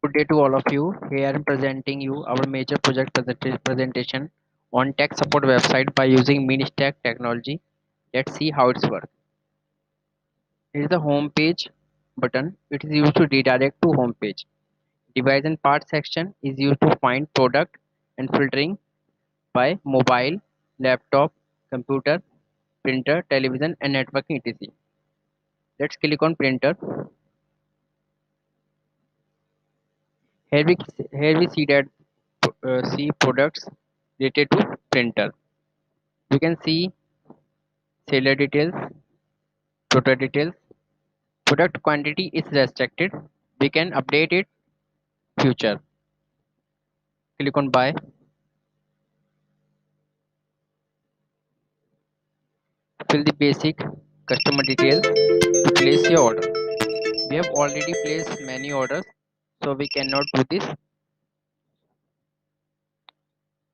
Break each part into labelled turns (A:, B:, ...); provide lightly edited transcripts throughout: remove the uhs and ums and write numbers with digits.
A: Good day to all of you. Here I am presenting you our major project presentation on tech support website by using MiniStack technology. Let's see how it's work. Here is the home page button. It is used to redirect to home page. Device and part section is used to find product and filtering by mobile, laptop, computer, printer, television and networking etc. Let's click on printer. Here we see that see products related to printer. We can see seller details, product details. Product quantity is restricted. We can update it future. Click on buy. Fill the basic customer details to place your order. We have already placed many orders, so we cannot do this.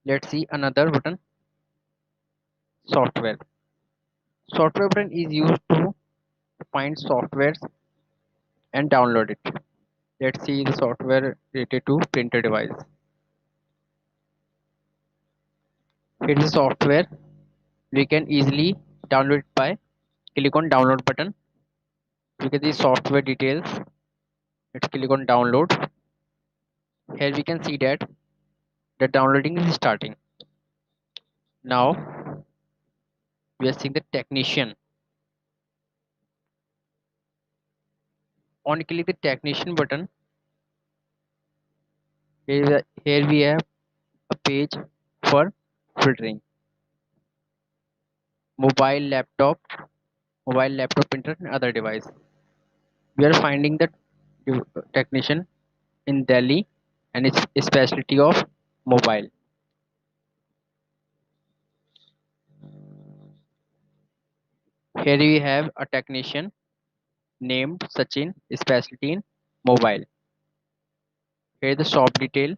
A: Let's see another button. Software. Software button is used to find softwares and download it. Let's see the software related to printer device. Here is the software. We can easily download it by click on download button. You get the software details. Let's click on download. Here we can see that the downloading is starting. Now we are seeing the technician. On click the technician button. Here we have a page for filtering mobile laptop, printer and other device. We are finding the technician in Delhi and its specialty of mobile. Here we have a technician named Sachin, specialty in mobile. Here the shop detail.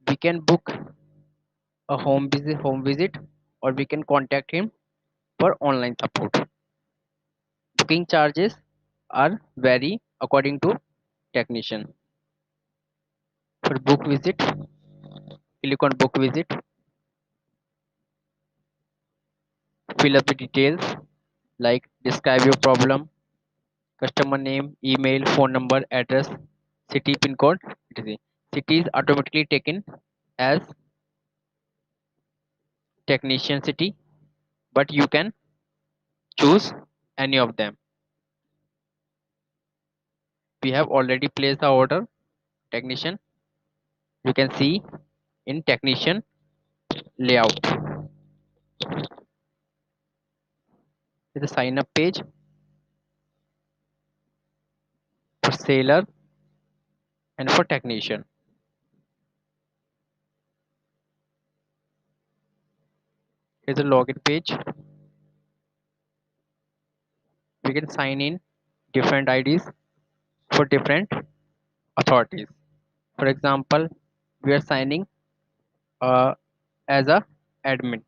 A: We can book a home visit, or we can contact him for online support. Booking charges are vary according to technician. For book visit, click on book visit, fill up the details like describe your problem, customer name, email, phone number, address, city, pin code, etc. City is automatically taken as technician city, but you can choose any of them. We have already placed the order technician. You can see in technician layout. Is a sign up page for seller and for technician. Here's a login page. We can sign in different IDs for different authorities. For example, we are signing uh, as a admin.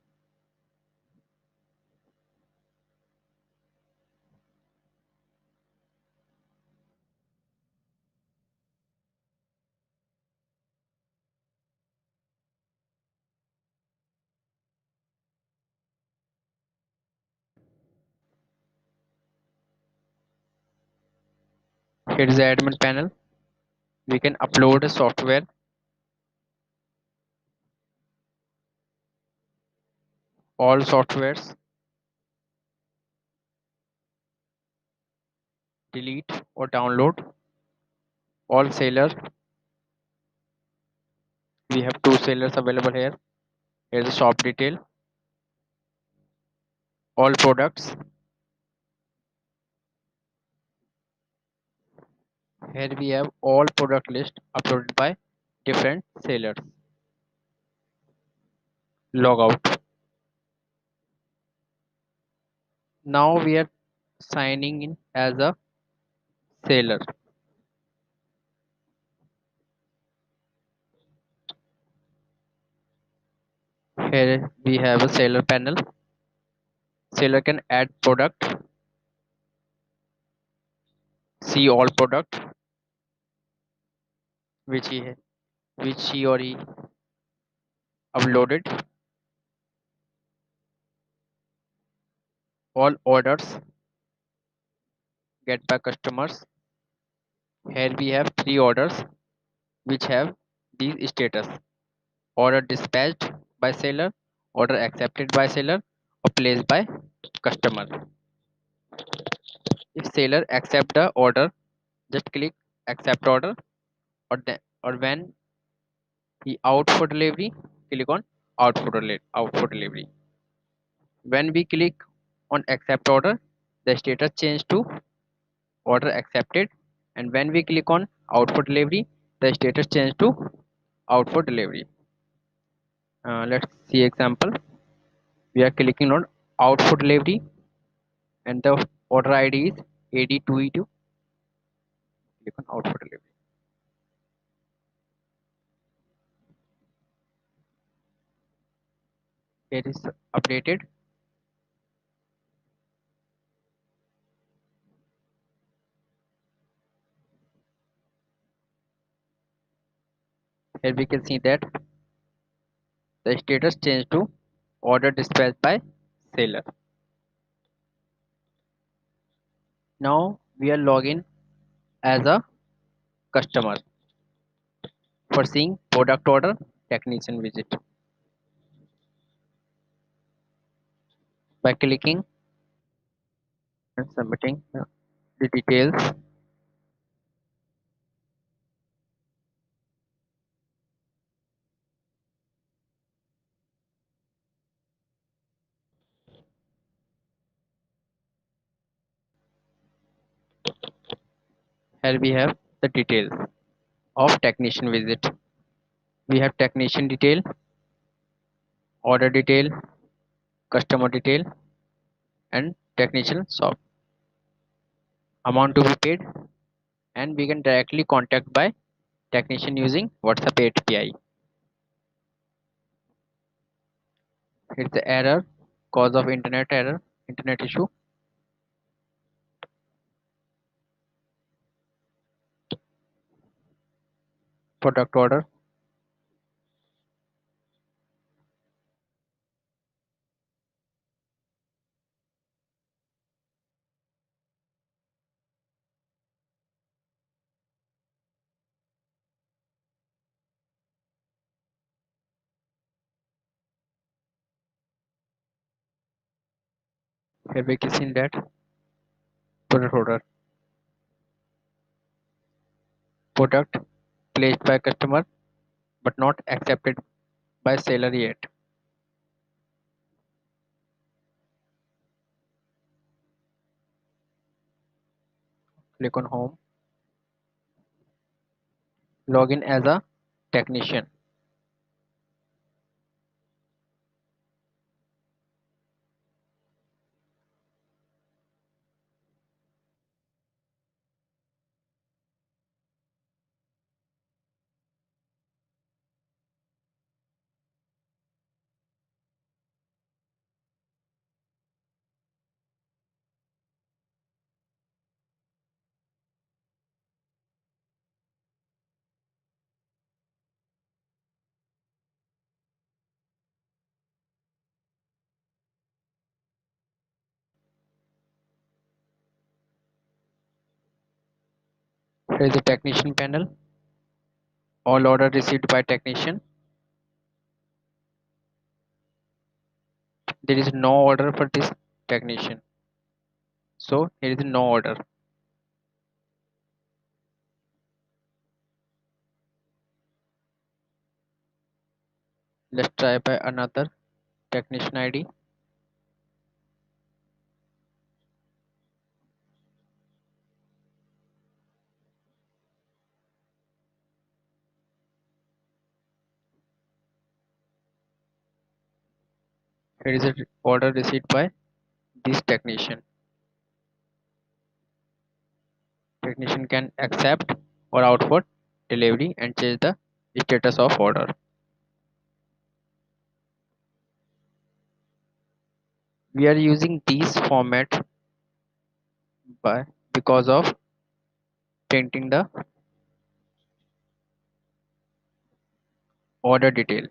A: Here is the admin panel. We can upload a software, all softwares, delete or download all seller. We have two sellers available here. Here's the shop detail, all products. Here we have all product list uploaded by different sellers. Log out. Now we are signing in as a seller. Here we have a seller panel. Seller can add product, see all product, which he which he or he uploaded. All orders get by customers. Here we have three orders which have these status: order dispatched by seller, order accepted by seller, or placed by customer. If seller accept the order, just click accept order, or when he out for delivery, click on out for delivery. When we click on accept order, the status change to order accepted, and when we click on out for delivery, the status change to out for delivery. Let's see example. We are clicking on out for delivery, and the order ID is AD2E2. Click on out for delivery. It is updated. Here we can see that the status changed to order dispatched by seller. Now we are login as a customer for seeing product order, technician visit. By clicking and submitting the details, here we have the details of technician visit. We have technician detail, order detail, customer detail, and technician shop. Amount to be paid, and we can directly contact by technician using WhatsApp API. Here's the error, cause of internet error, internet issue. Product order. Here we can see that product order. Product placed by customer but not accepted by seller yet. Click on home. Login as a technician. Here is the technician panel. All order received by technician. There is no order for this technician. So here is no order. Let's try by another technician ID. Here is a order received by this technician. Technician can accept or out for delivery and change the status of order. We are using these format by because of printing the order detail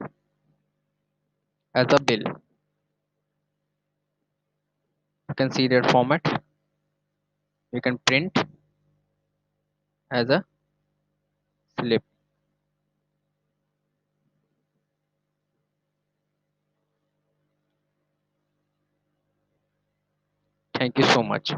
A: as a bill. You can see their format. You can print as a slip. Thank you so much.